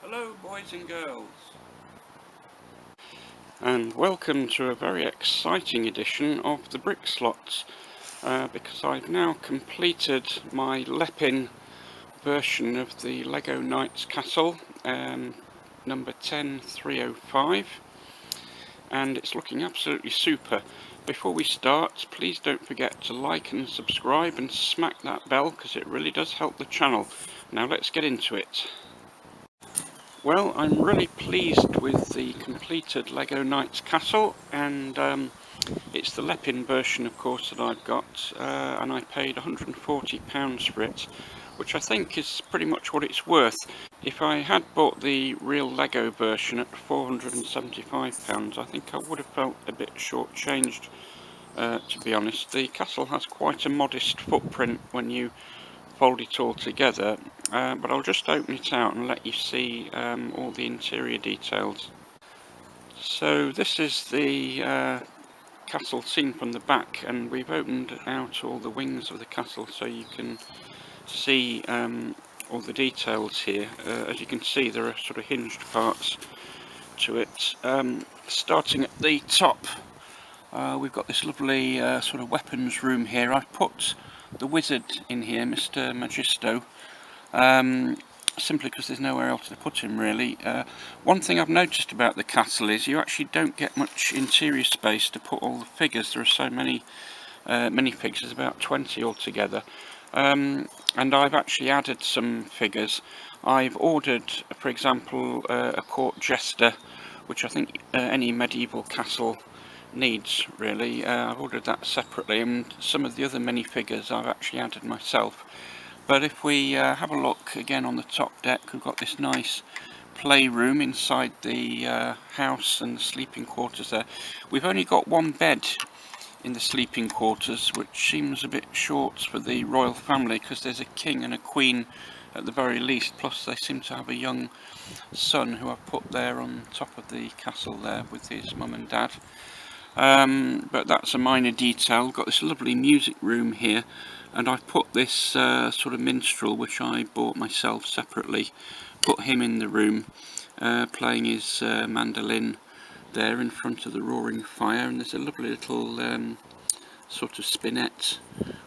Hello boys and girls, and welcome to a very exciting edition of the Brick Slots, because I've now completed my Lepin version of the Lego Knights castle, number 10305, and it's looking absolutely super. Before we start, please don't forget to like and subscribe and smack that bell, because it really does help the channel. Now let's get into it. Well, I'm really pleased with the completed Lego Knights castle, and it's the Lepin version, of course, that I've got, and I paid £140 for it, which I think is pretty much what it's worth. If I had bought the real Lego version at £475, I think I would have felt a bit shortchanged, to be honest. The castle has quite a modest footprint when you fold it all together, but I'll just open it out and let you see all the interior details. So this is the castle seen from the back, and we've opened out all the wings of the castle so you can see all the details here. As you can see, there are sort of hinged parts to it. Starting at the top, we've got this lovely sort of weapons room here. I've put the wizard in here, Mr. Magisto, simply because there's nowhere else to put him really. One thing I've noticed about the castle is you actually don't get much interior space to put all the figures. There are so many minifigures, there's about 20 altogether, and I've actually added some figures. I've ordered, for example, a court jester, which I think any medieval castle needs really. I've ordered that separately, and some of the other minifigures I've actually added myself. But if we have a look again on the top deck, we've got this nice playroom inside the house and the sleeping quarters there. We've only got one bed in the sleeping quarters, which seems a bit short for the royal family, because there's a king and a queen at the very least, plus they seem to have a young son who I've put there on top of the castle there with his mum and dad. But that's a minor detail. We've got this lovely music room here, and I've put this sort of minstrel, which I bought myself separately, put him in the room playing his mandolin there in front of the roaring fire. And there's a lovely little sort of spinet,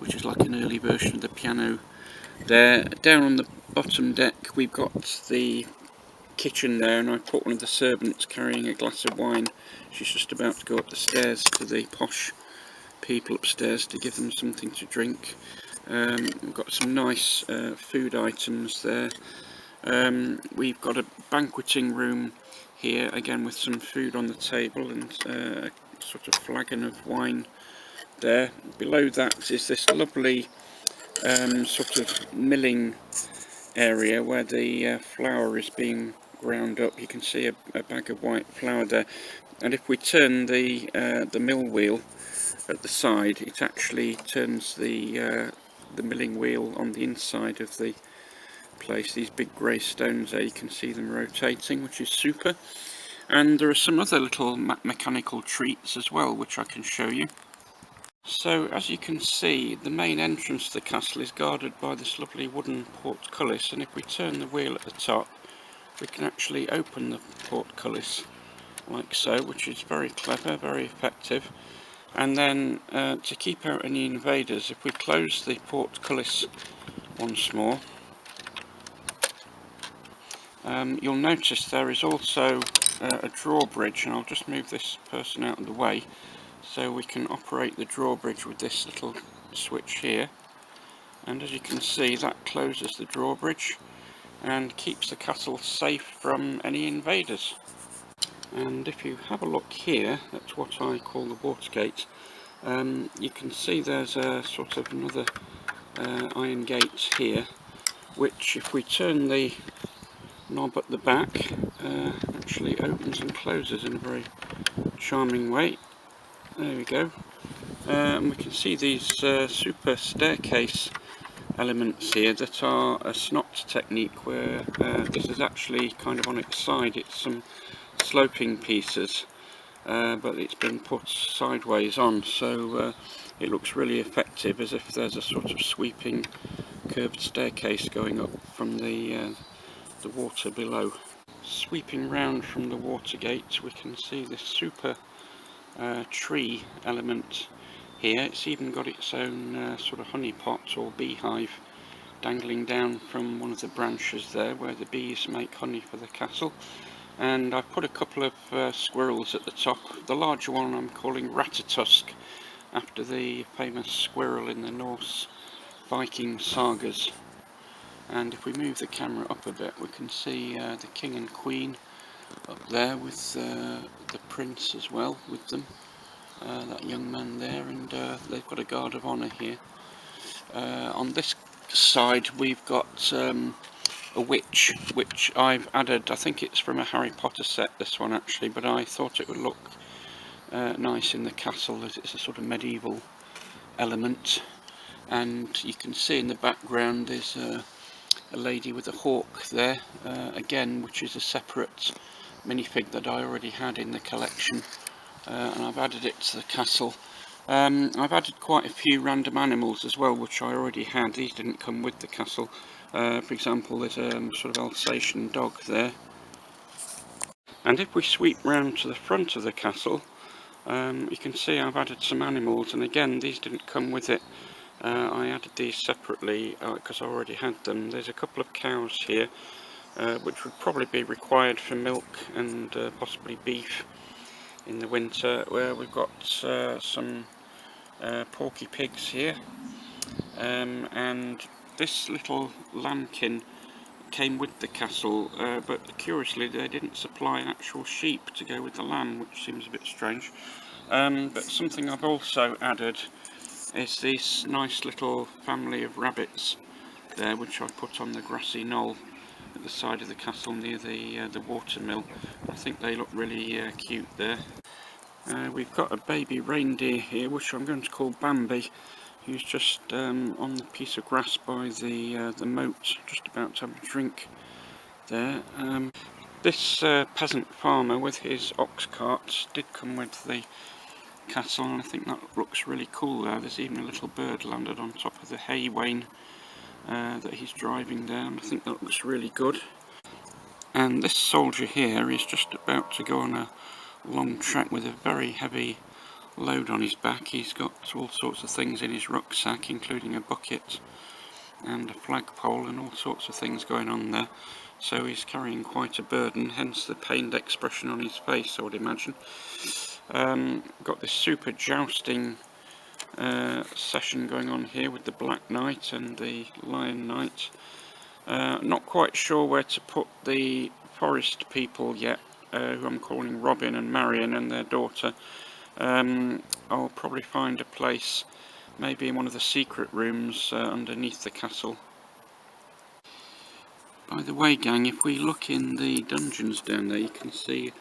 which is like an early version of the piano there. Down on the bottom deck we've got the kitchen there, and I put one of the servants carrying a glass of wine. She's just about to go up the stairs to the posh people upstairs to give them something to drink. We've got some nice food items there. We've got a banqueting room here again with some food on the table and a sort of flagon of wine there. Below that is this lovely sort of milling area where the flour is being ground up. You can see a bag of white flour there, and if we turn the mill wheel at the side, it actually turns the milling wheel on the inside of the place. These big grey stones there, you can see them rotating, which is super. And there are some other little mechanical treats as well, which I can show you. So as you can see, the main entrance to the castle is guarded by this lovely wooden portcullis, and if we turn the wheel at the top, we can actually open the portcullis like so, which is very clever, very effective. And then to keep out any invaders, if we close the portcullis once more, you'll notice there is also a drawbridge, and I'll just move this person out of the way so we can operate the drawbridge with this little switch here. And as you can see, that closes the drawbridge and keeps the castle safe from any invaders. And if you have a look here, that's what I call the watergate. You can see there's a sort of another iron gate here, which if we turn the knob at the back, actually opens and closes in a very charming way. There we go. And we can see these super staircase elements here that are a snot technique, where this is actually kind of on its side. It's some sloping pieces, but it's been put sideways on, so it looks really effective, as if there's a sort of sweeping curved staircase going up from the water below. Sweeping round from the water gate, we can see this super tree element here. It's even got its own sort of honey pot or beehive dangling down from one of the branches there, where the bees make honey for the castle. And I've put a couple of squirrels at the top. The larger one I'm calling Ratatusk, after the famous squirrel in the Norse Viking sagas. And if we move the camera up a bit, we can see the king and queen up there with the prince as well with them, that young man there, and they've got a guard of honour here. On this side we've got a witch, which I've added. I think it's from a Harry Potter set, this one actually, but I thought it would look nice in the castle as it's a sort of medieval element. And you can see in the background there's a lady with a hawk there, again, which is a separate minifig that I already had in the collection, and I've added it to the castle. I've added quite a few random animals as well, which I already had. These didn't come with the castle. For example, there's a sort of Alsatian dog there. And if we sweep round to the front of the castle, you can see I've added some animals, and again, these didn't come with it. I added these separately because I already had them. There's a couple of cows here, which would probably be required for milk and possibly beef in the winter, where we've got some porky pigs here, and this little lambkin came with the castle, but curiously they didn't supply actual sheep to go with the lamb, which seems a bit strange. But something I've also added is this nice little family of rabbits there, which I put on the grassy knoll at the side of the castle near the water mill. I think they look really cute there. We've got a baby reindeer here, which I'm going to call Bambi, who's just on the piece of grass by the moat, just about to have a drink there. This peasant farmer with his ox carts did come with the castle, and I think that looks really cool there. There's even a little bird landed on top of the hay wain that he's driving there, and I think that looks really good. And this soldier here is just about to go on a long trek with a very heavy load on his back. He's got all sorts of things in his rucksack, including a bucket and a flagpole and all sorts of things going on there. So he's carrying quite a burden, hence the pained expression on his face, I would imagine. Got this super jousting session going on here with the Black Knight and the Lion Knight. Not quite sure where to put the forest people yet, who I'm calling Robin and Marion and their daughter. I'll probably find a place, maybe in one of the secret rooms underneath the castle. By the way, gang, if we look in the dungeons down there, you can see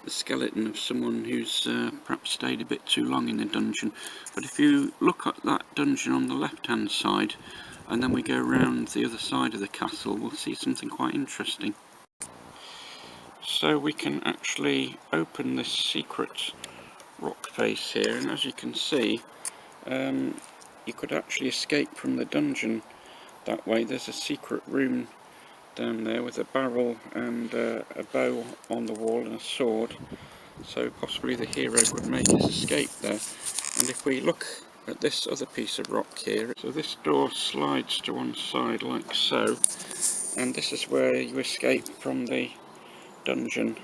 the skeleton of someone who's perhaps stayed a bit too long in the dungeon. But if you look at that dungeon on the left hand side, and then we go around the other side of the castle, we'll see something quite interesting. So we can actually open this secret rock face here, and as you can see, you could actually escape from the dungeon that way. There's a secret room down there with a barrel and a bow on the wall and a sword, so possibly the hero could make his escape there. And if we look at this other piece of rock here, so this door slides to one side like so, and this is where you escape from the dungeon,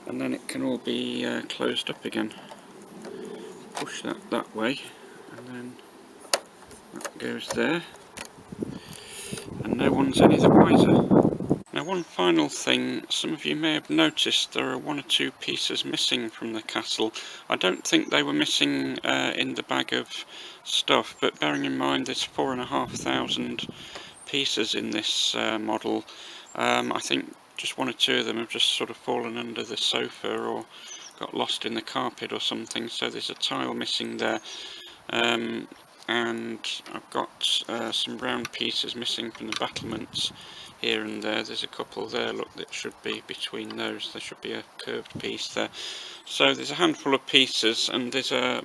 and then it can all be closed up again. Push that way, and then that goes there, and no one's any the wiser. Now, one final thing, some of you may have noticed there are one or two pieces missing from the castle. I don't think they were missing in the bag of stuff, but bearing in mind there's 4,500 pieces in this model, I think just one or two of them have just sort of fallen under the sofa or got lost in the carpet or something, so there's a tile missing there. And I've got some round pieces missing from the battlements here and there. There's a couple there, look, that should be between those. There should be a curved piece there. So there's a handful of pieces, and there's a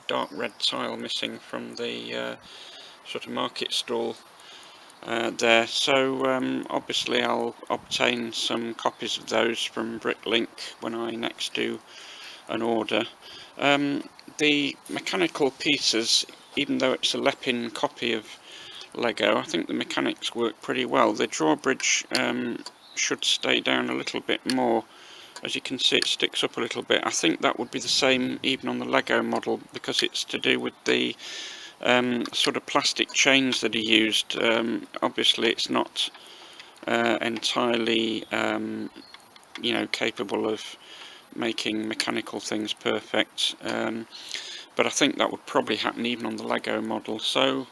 dark red tile missing from the sort of market stall there. So obviously I'll obtain some copies of those from Bricklink when I next do an order. The mechanical pieces, even though it's a Lepin copy of Lego, I think the mechanics work pretty well. The drawbridge should stay down a little bit more. As you can see, it sticks up a little bit. I think that would be the same even on the Lego model, because it's to do with the sort of plastic chains that are used. Obviously it's not entirely you know, capable of making mechanical things perfect, but I think that would probably happen even on the Lego model. So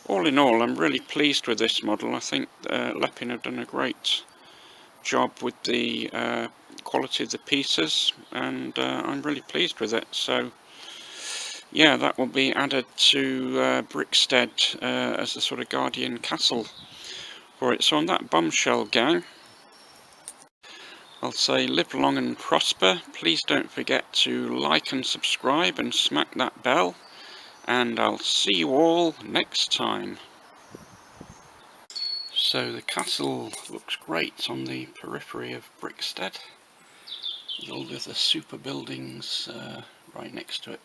all in all, I'm really pleased with this model. I think Lepin have done a great job with the quality of the pieces, and I'm really pleased with it. So yeah, that will be added to Brickstead as the sort of guardian castle for it. So on that bombshell, gang, I'll say live long and prosper. Please don't forget to like and subscribe and smack that bell, and I'll see you all next time. So the castle looks great on the periphery of Brickstead, with all the other super buildings right next to it.